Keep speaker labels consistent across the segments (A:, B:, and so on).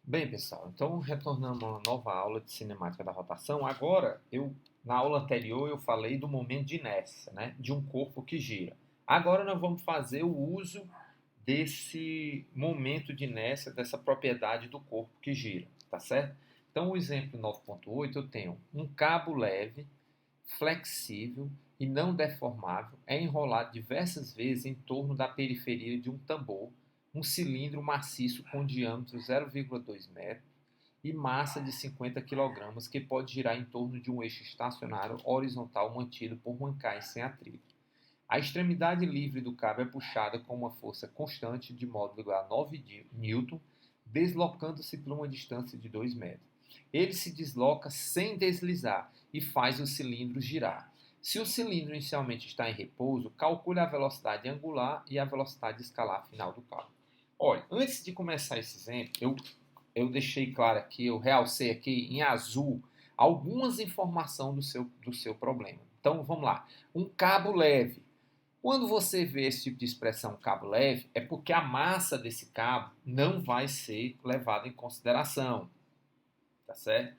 A: Bem, pessoal, então retornamos a uma nova aula de cinemática da rotação. Agora, na aula anterior eu falei do momento de inércia, né, de um corpo que gira. Agora nós vamos fazer o uso desse momento de inércia, dessa propriedade do corpo que gira, tá certo? Então, o exemplo 9.8 eu tenho um cabo leve, flexível e não deformável, é enrolado diversas vezes em torno da periferia de um tambor, um cilindro maciço com diâmetro 0,2 metros e massa de 50 kg, que pode girar em torno de um eixo estacionário horizontal mantido por mancais sem atrito. A extremidade livre do cabo é puxada com uma força constante de modo igual a 9 N, deslocando-se por uma distância de 2 metros. Ele se desloca sem deslizar e faz o cilindro girar. Se o cilindro inicialmente está em repouso, calcule a velocidade angular e a velocidade escalar final do cabo. Olha, antes de começar esse exemplo, eu deixei claro aqui, eu realcei aqui em azul algumas informações do seu problema. Então vamos lá. Um cabo leve. Quando você vê esse tipo de expressão cabo leve, é porque a massa desse cabo não vai ser levada em consideração, tá certo?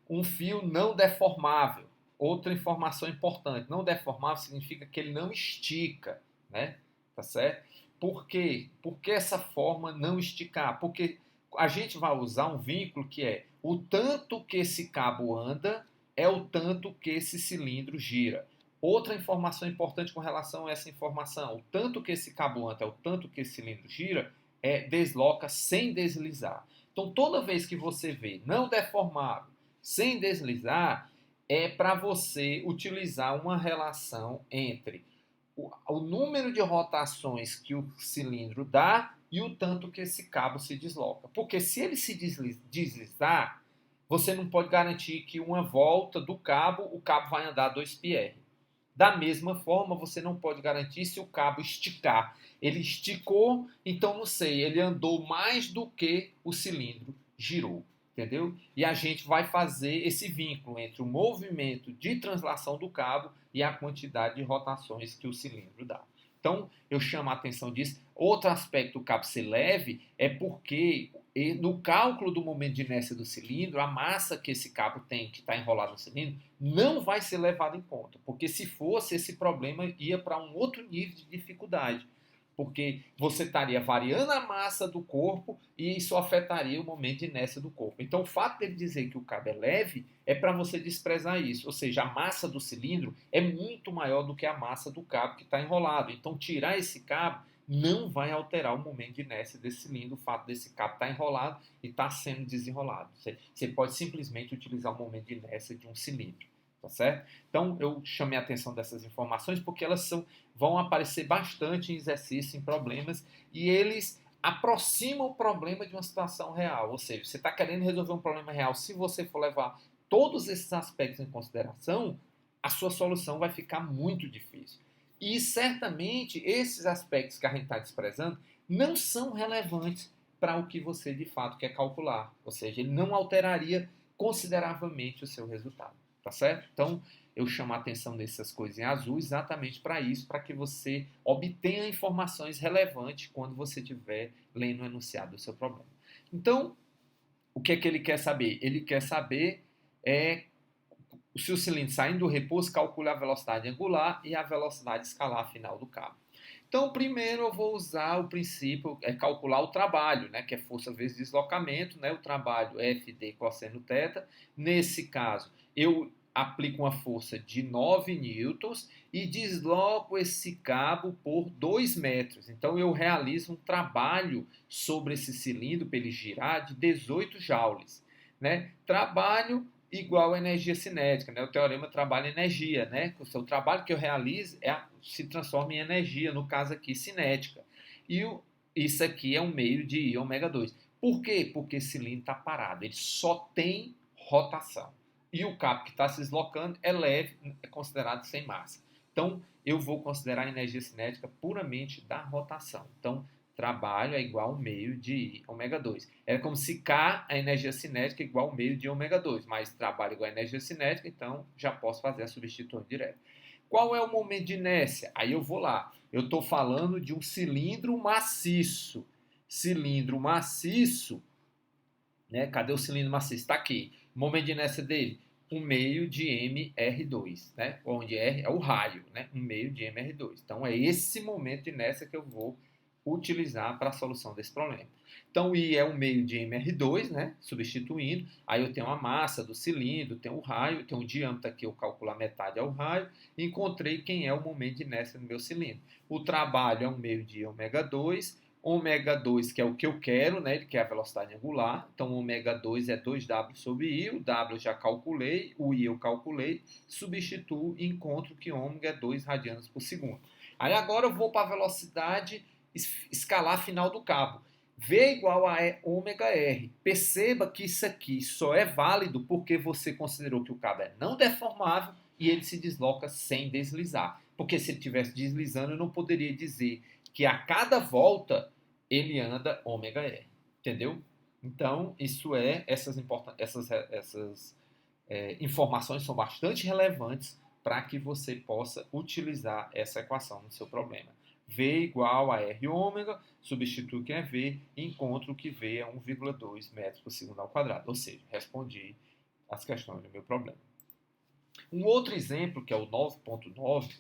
A: Um fio não deformável. Outra informação importante, não deformável significa que ele não estica, né? Tá certo? Por quê? Por que essa forma não esticar? Porque a gente vai usar um vínculo que é o tanto que esse cabo anda é o tanto que esse cilindro gira. Outra informação importante com relação a essa informação, o tanto que esse cabo anda é o tanto que esse cilindro gira, desloca sem deslizar. Então, toda vez que você vê não deformável, sem deslizar, é para você utilizar uma relação entre o número de rotações que o cilindro dá e o tanto que esse cabo se desloca. Porque se ele se deslizar, você não pode garantir que uma volta do cabo, o cabo vai andar 2πr. Da mesma forma, você não pode garantir se o cabo esticar. Ele esticou, então não sei, ele andou mais do que o cilindro girou, entendeu? E a gente vai fazer esse vínculo entre o movimento de translação do cabo e a quantidade de rotações que o cilindro dá. Então, eu chamo a atenção disso. Outro aspecto do cabo ser leve é porque no cálculo do momento de inércia do cilindro, a massa que esse cabo tem, que está enrolado no cilindro, não vai ser levado em conta. Porque se fosse, esse problema ia para um outro nível de dificuldade. Porque você estaria variando a massa do corpo e isso afetaria o momento de inércia do corpo. Então, o fato dele dizer que o cabo é leve é para você desprezar isso. Ou seja, a massa do cilindro é muito maior do que a massa do cabo que está enrolado. Então, tirar esse cabo não vai alterar o momento de inércia desse cilindro, o fato desse cabo estar enrolado e estar sendo desenrolado. Você pode simplesmente utilizar o momento de inércia de um cilindro, tá certo? Então, eu chamei a atenção dessas informações porque vão aparecer bastante em exercício, em problemas, e eles aproximam o problema de uma situação real. Ou seja, você está querendo resolver um problema real, se você for levar todos esses aspectos em consideração, a sua solução vai ficar muito difícil. E certamente esses aspectos que a gente está desprezando não são relevantes para o que você de fato quer calcular. Ou seja, ele não alteraria consideravelmente o seu resultado. Tá certo? Então, eu chamo a atenção dessas coisas em azul exatamente para isso, para que você obtenha informações relevantes quando você estiver lendo o enunciado do seu problema. Então, o que é que ele quer saber? Ele quer saber se o cilindro saindo do repouso, calcula a velocidade angular e a velocidade escalar final do cabo. Então, primeiro eu vou usar o princípio, calcular o trabalho, né, que é força vezes deslocamento, né, o trabalho é FD cosseno θ. Nesse caso, eu aplico uma força de 9 newtons e desloco esse cabo por 2 metros. Então, eu realizo um trabalho sobre esse cilindro para ele girar de 18 joules. Né? Trabalho igual a energia cinética, né? O teorema trabalha energia, né? O seu trabalho que eu realizo se transforma em energia, no caso aqui cinética. E isso aqui é um meio de I ômega 2. Por quê? Porque esse cilindro está parado, ele só tem rotação. E o cabo que está se deslocando é leve, é considerado sem massa. Então, eu vou considerar a energia cinética puramente da rotação. Então, trabalho é igual ao meio de I ômega 2. É como se K, a energia cinética, é igual ao meio de ômega 2, mas trabalho igual a energia cinética, então já posso fazer a substituição direta. Qual é o momento de inércia? Aí eu vou lá. Eu estou falando de um cilindro maciço. Cilindro maciço né? Cadê o cilindro maciço? Está aqui. O momento de inércia dele, 1/2 de mR2, né? Onde R é o raio, né? 1/2 de mR2. Então, é esse momento de inércia que eu vou utilizar para a solução desse problema. Então, I é 1/2 de mR2, né? Substituindo. Aí eu tenho a massa do cilindro, tenho o raio, tenho o diâmetro aqui, eu calculo a metade ao raio. Encontrei quem é o momento de inércia no meu cilindro. O trabalho é 1/2 de ômega 2. Ômega 2, que é o que eu quero, né? Ele quer a velocidade angular. Então, ômega 2 é 2W sobre I. O W eu já calculei, o I eu calculei. Substituo e encontro que ômega é 2 radianos por segundo. Aí agora eu vou para a velocidade escalar final do cabo. V igual a ômega R. Perceba que isso aqui só é válido porque você considerou que o cabo é não deformável e ele se desloca sem deslizar. Porque se ele estivesse deslizando, eu não poderia dizer que a cada volta ele anda ômega R. Entendeu? Então, essas informações são bastante relevantes para que você possa utilizar essa equação no seu problema. V igual a R ômega, substituo que é V e encontro que V é 1,2 metros por segundo ao quadrado. Ou seja, respondi as questões do meu problema. Um outro exemplo, que é o 9.9,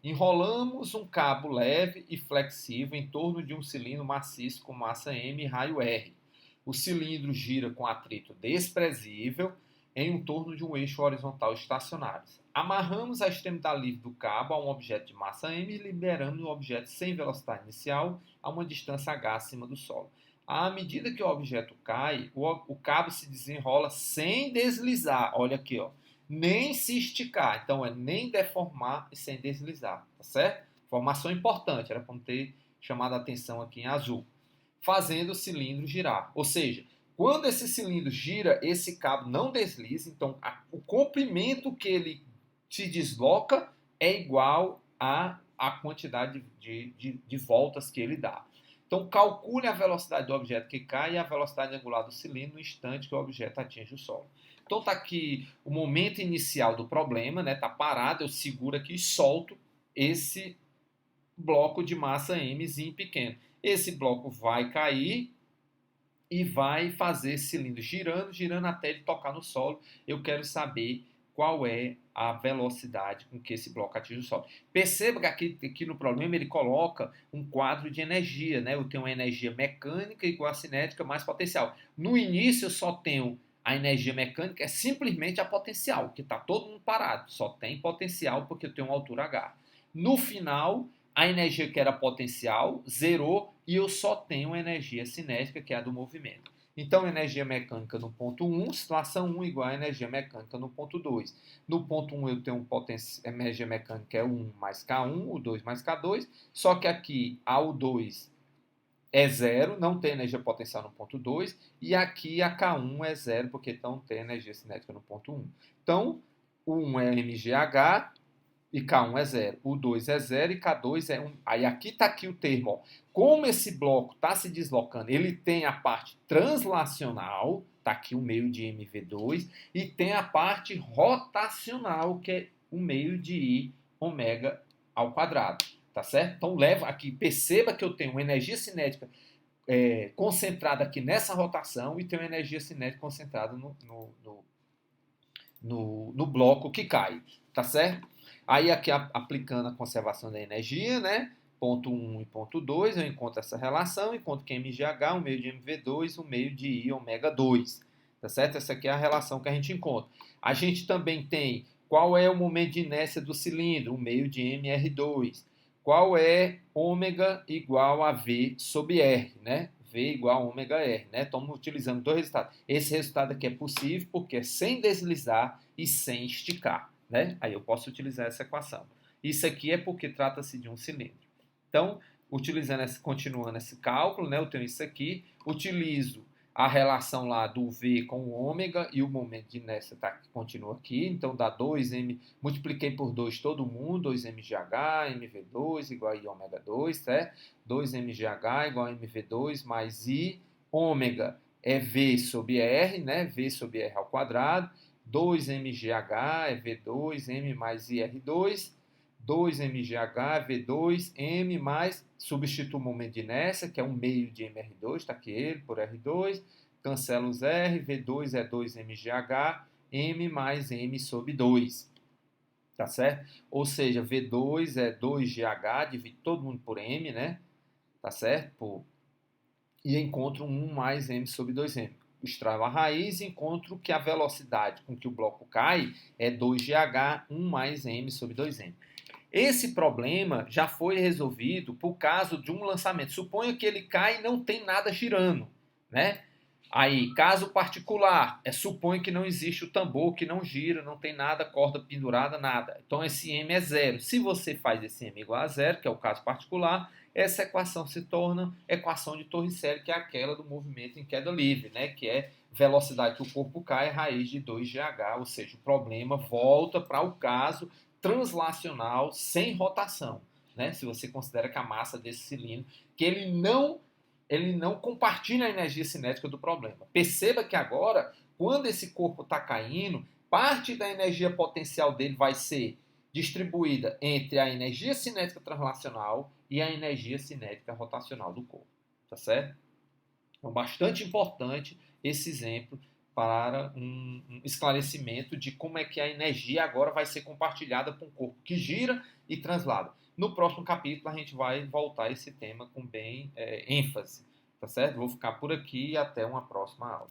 A: enrolamos um cabo leve e flexível em torno de um cilindro maciço com massa M e raio R. O cilindro gira com atrito desprezível em torno de um eixo horizontal estacionário. Amarramos a extremidade livre do cabo a um objeto de massa M e liberamos o objeto sem velocidade inicial a uma distância h acima do solo. À medida que o objeto cai, o cabo se desenrola sem deslizar. Olha aqui, ó. Nem se esticar. Então, é nem deformar e sem deslizar. Tá certo? Informação importante. Era para não ter chamado a atenção aqui em azul. Fazendo o cilindro girar. Ou seja, quando esse cilindro gira, esse cabo não desliza. Então, o comprimento que ele se desloca é igual à quantidade de voltas que ele dá. Então, calcule a velocidade do objeto que cai e a velocidade angular do cilindro no instante que o objeto atinge o solo. Então, está aqui o momento inicial do problema, né? Está parado, eu seguro aqui e solto esse bloco de massa Mzinho pequeno. Esse bloco vai cair e vai fazer esse cilindro girando até ele tocar no solo. Eu quero saber qual é a velocidade com que esse bloco atinge o solo. Perceba que aqui no problema ele coloca um quadro de energia, né? Eu tenho uma energia mecânica igual a cinética mais potencial. No início eu só tenho a energia mecânica, é simplesmente a potencial, que está todo mundo parado. Só tem potencial porque eu tenho uma altura H. No final, a energia que era potencial zerou e eu só tenho a energia cinética, que é a do movimento. Então, energia mecânica no ponto 1, situação 1 igual a energia mecânica no ponto 2. No ponto 1 eu tenho energia mecânica é 1 mais K1, o 2 mais K2, só que aqui a U2 é 0, não tem energia potencial no ponto 2, e aqui a K1 é 0, porque não tem energia cinética no ponto 1. Então, o 1 é mgh, e K1 é 0, o 2 é 0 e K2 é 1. Aí aqui está aqui o termo. Ó. Como esse bloco está se deslocando, ele tem a parte translacional, está aqui o meio de mv2, e tem a parte rotacional, que é o meio de I ômega ao quadrado. Tá certo? Então leva aqui, perceba que eu tenho uma energia cinética concentrada aqui nessa rotação e tenho uma energia cinética concentrada no bloco que cai. Tá certo? Aí aqui aplicando a conservação da energia, né? Ponto 1 e ponto 2, eu encontro essa relação, encontro que mgh, um meio de mv2, um meio de I ômega 2. Tá certo? Essa aqui é a relação que a gente encontra. A gente também tem qual é o momento de inércia do cilindro, um meio de mr2. Qual é ômega igual a V sobre R, né? V igual a ômega R, né? Estamos utilizando dois resultados. Esse resultado aqui é possível porque é sem deslizar e sem esticar, né? Aí eu posso utilizar essa equação. Isso aqui é porque trata-se de um cilindro. Então, continuando esse cálculo, né? Eu tenho isso aqui, utilizo a relação lá do V com o ômega e o momento de inércia continua aqui, então dá 2m, multipliquei por 2 todo mundo, 2mgh, mv2 igual a I ômega 2, certo? 2mgh igual a mv2 mais I ômega é V sobre R, né? V sobre R ao quadrado, 2mgh é V2, M mais IR2, 2mgh, V2, M mais, substituo o momento de inércia, que é um meio de mR2, está aqui ele, por R2, cancela os R, V2 é 2mgh, M mais M sobre 2. Tá certo? Ou seja, V2 é 2GH, divide todo mundo por M, né? Tá certo? E encontro 1 mais M sobre 2M. Extraio a raiz e encontro que a velocidade com que o bloco cai é 2GH, 1 mais M sobre 2M. Esse problema já foi resolvido por caso de um lançamento. Suponha que ele cai e não tem nada girando, né? Aí, caso particular, suponha que não existe o tambor, que não gira, não tem nada, corda pendurada, nada. Então, esse M é zero. Se você faz esse M igual a zero, que é o caso particular, essa equação se torna equação de Torricelli, que é aquela do movimento em queda livre, né? Que é velocidade que o corpo cai, raiz de 2GH, ou seja, o problema volta para o caso translacional sem rotação, né? Se você considera que a massa desse cilindro, que ele não compartilha a energia cinética do problema. Perceba que agora, quando esse corpo está caindo, parte da energia potencial dele vai ser distribuída entre a energia cinética translacional e a energia cinética rotacional do corpo. Tá certo? Então, bastante importante esse exemplo para um esclarecimento de como é que a energia agora vai ser compartilhada com um corpo que gira e translada. No próximo capítulo a gente vai voltar a esse tema com bem ênfase, tá certo? Vou ficar por aqui e até uma próxima aula.